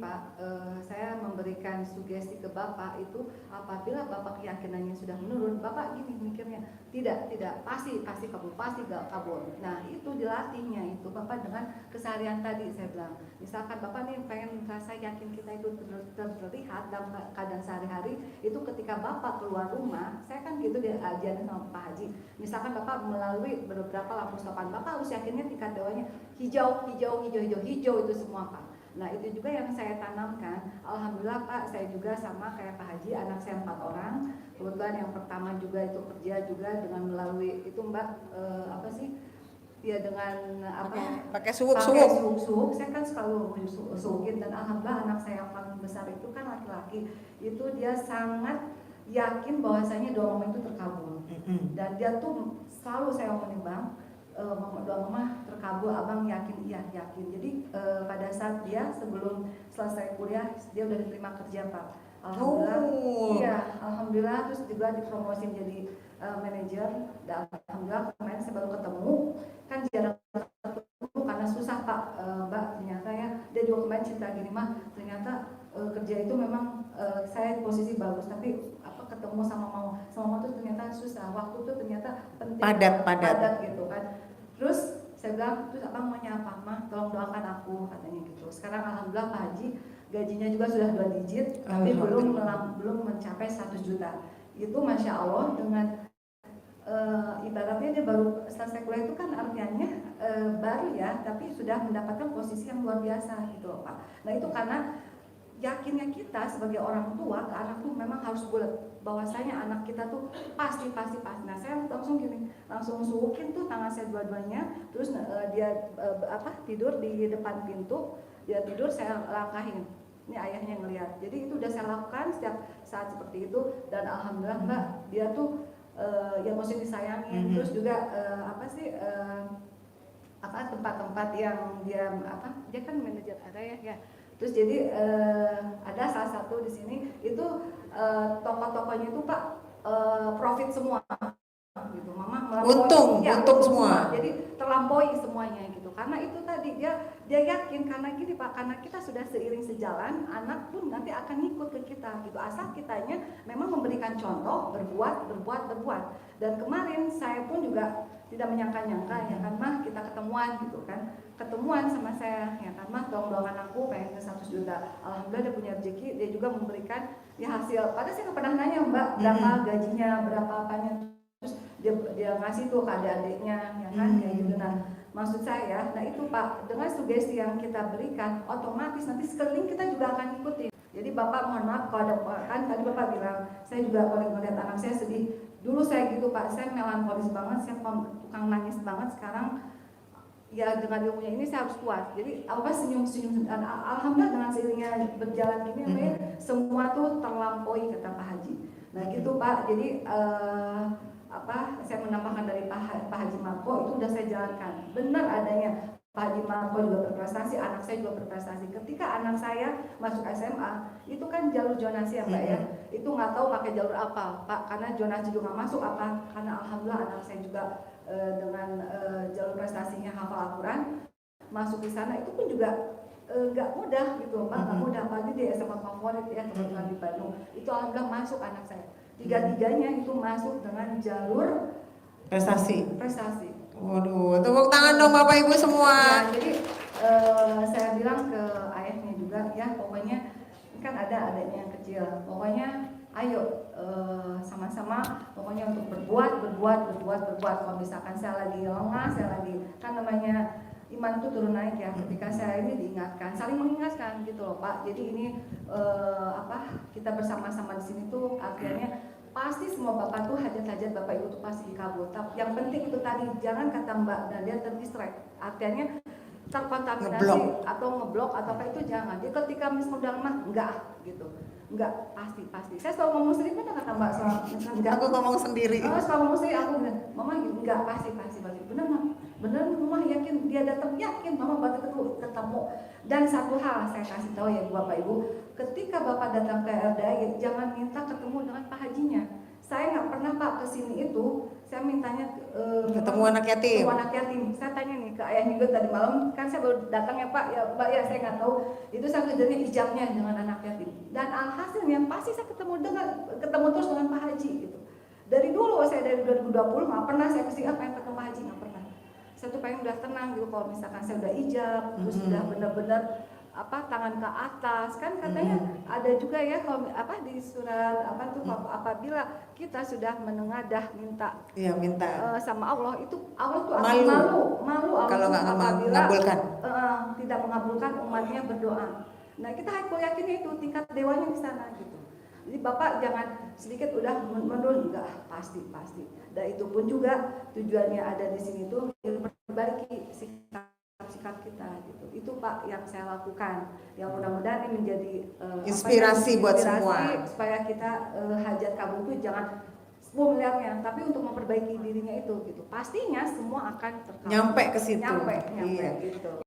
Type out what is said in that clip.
Pak, saya memberikan sugesti ke Bapak itu apabila Bapak keyakinannya sudah menurun, Bapak gini mikirnya, tidak, pasti kabur, pasti gak kabur. Nah itu dilatihnya itu Bapak dengan keseharian tadi saya bilang. Misalkan Bapak nih pengen rasa yakin kita itu terlihat dalam keadaan sehari-hari, itu ketika Bapak keluar rumah, saya kan gitu diajarin sama Pak Haji. Misalkan Bapak melalui beberapa lampu stopan, Bapak harus yakinnya tingkat dewanya hijau itu semua Pak. Nah itu juga yang saya tanamkan. Alhamdulillah Pak, saya juga sama kayak Pak Haji, anak saya 4 orang. Kebetulan yang pertama juga itu kerja juga dengan melalui itu Mbak apa sih? Ya dengan apa? Pakai suwuk. Saya kan selalu suwukin, dan alhamdulillah anak saya yang paling besar itu kan laki-laki. Itu dia sangat yakin bahwasanya doa mama itu terkabul. Dan dia tuh selalu saya omongin Bang, doa mama terkabul, abang yakin, iya yakin. Jadi pada saat dia sebelum selesai kuliah dia udah diterima kerja Pak. Alhamdulillah. Iya, alhamdulillah. Terus juga dipromosin jadi manajer. Dan alhamdulillah kemarin saya baru ketemu, kan jarang ketemu karena susah Pak. Mbak ternyata ya dia juga kemarin cerita gini mah, ternyata kerja itu memang saya posisi bagus, tapi ketemu sama mau tuh ternyata susah, waktu tuh ternyata penting, padat gitu kan. Terus saya bilang, terus abang mau nyapa mah, tolong doakan aku katanya gitu. Sekarang alhamdulillah Pak Haji gajinya juga sudah 2 digit, tapi belum mencapai 100 juta. Itu masya Allah dengan ibaratnya dia baru selesai kuliah itu kan artinya baru ya, tapi sudah mendapatkan posisi yang luar biasa gitu loh Pak. Nah itu karena yakinnya kita sebagai orang tua ke anak tuh memang harus bulat, bahwasanya anak kita tuh pasti. Nah saya langsung gini, langsung suwukin tuh tangan saya dua-duanya, terus dia tidur di depan pintu, dia tidur saya langkahin, ini ayahnya ngelihat. Jadi itu udah saya lakukan setiap saat seperti itu, dan alhamdulillah Mbak dia tuh yang mesti disayangin. Terus juga tempat-tempat yang dia kan manajer ada ya. Terus jadi ada salah satu di sini itu toko-tokonya itu Pak profit semua gitu. Mama untung semua. Jadi terlampaui semuanya gitu. Karena itu tadi dia yakin, karena gini Pak, karena kita sudah seiring sejalan, anak pun nanti akan ngikut ke kita gitu. Asal kitanya memang memberikan contoh, berbuat. Dan kemarin saya pun juga tidak menyangka-nyangka ya kan mah, kita ketemuan sama saya ya kan mah, tolong doakan aku pengen ke 100 juta. Alhamdulillah dia punya rezeki, dia juga memberikan ya hasil. Padahal saya nggak pernah nanya Mbak berapa gajinya, berapa apanya, terus dia ngasih tuh ke adik-adiknya ya kan, kayak gitu. Nah maksud saya, nah itu Pak, dengan sugesti yang kita berikan, otomatis nanti sekeliling kita juga akan ikuti. Jadi Bapak mohon maaf kalau ada, kan tadi Bapak bilang, saya juga kalau melihat anak saya sedih. Dulu saya gitu Pak, saya melankolis banget, saya tukang nangis banget. Sekarang ya dengan ilmunya ini saya harus kuat. Jadi senyum-senyum, dan alhamdulillah dengan seiringnya berjalan gini semua tuh terlampaui kata Pak Haji. Nah gitu Pak, jadi saya menambahkan dari Pak Haji Marco itu udah saya jalankan. Benar adanya Pak Haji Marco juga berprestasi, anak saya juga berprestasi. Ketika anak saya masuk SMA, itu kan jalur zonasi ya Pak ya. Itu nggak tahu pakai jalur apa Pak, karena zonasi juga nggak masuk apa. Karena alhamdulillah anak saya juga dengan jalur prestasinya hafal Al-Quran, masuk di sana itu pun juga nggak mudah gitu Pak, nggak mudah. Apalagi di SMA favorit ya kebetulan di Bandung. Itu alhamdulillah masuk anak saya. Tiga-tiganya itu masuk dengan jalur prestasi. Waduh, tepuk tangan dong Bapak Ibu semua. Ya, jadi saya bilang ke ayahnya juga ya, pokoknya kan ada adanya yang kecil, pokoknya ayo sama-sama pokoknya untuk berbuat. Kalau misalkan saya lagi lengah, saya lagi kan namanya iman itu turun naik ya, ketika saya ini diingatkan, saling mengingatkan gitu loh Pak. Jadi ini kita bersama-sama di sini tuh akhirnya pasti semua Bapak tuh hajat-hajat Bapak Ibu tuh pasti dikabul. Yang penting itu tadi, jangan kata Mbak Nadia terdistract, artinya terkontaminasi atau ngeblok atau apa itu jangan. Jadi ketika misalnya udah lemah, enggak gitu. Enggak, pasti. Saya selalu ngomong sendiri kan kata Mbak soal enggak. Aku ngomong sendiri. Selalu ngomong sendiri, aku bilang, Mama enggak, pasti. Bener Mama yakin dia datang, yakin Mama bakal ketemu. Dan satu hal saya kasih tahu ya Bapak Ibu, ketika Bapak datang ke RDI jangan minta ketemu dengan Pak Hajinya. Saya nggak pernah Pak kesini itu, saya mintanya Ketemu anak yatim. Ketemu anak yatim. Saya tanya nih ke ayah juga tadi malam, kan saya baru datang ya Pak, ya Mbak ya saya nggak tahu. Itu saya kerjanya ijabnya dengan anak yatim. Dan alhasilnya pasti saya ketemu terus dengan Pak Haji gitu. Dari dulu saya dari 2020 nggak pernah saya kesini pengen ketemu Pak Haji, nggak pernah. Saya tuh pengen udah tenang gitu kalau misalkan saya udah ijab, terus udah benar-benar tangan ke atas kan katanya ada juga ya kalau di surat apabila kita sudah menengadah minta sama Allah itu Allah tuh akan malu kalau nggak mengabulkan tidak mengabulkan umatnya berdoa. Nah kita harus yakin itu tingkat dewanya di sana gitu. Jadi Bapak jangan sedikit udah menurun, enggak, pasti. Dan itu pun juga tujuannya ada di sini tuh memperbaiki sikap kita gitu. Itu Pak yang saya lakukan. Yang mudah-mudahan ini menjadi inspirasi buat semua supaya kita hajat kabul itu jangan melihatnya, tapi untuk memperbaiki dirinya itu gitu. Pastinya semua akan terkabul. Nyampe ke situ. Nyampe gitu.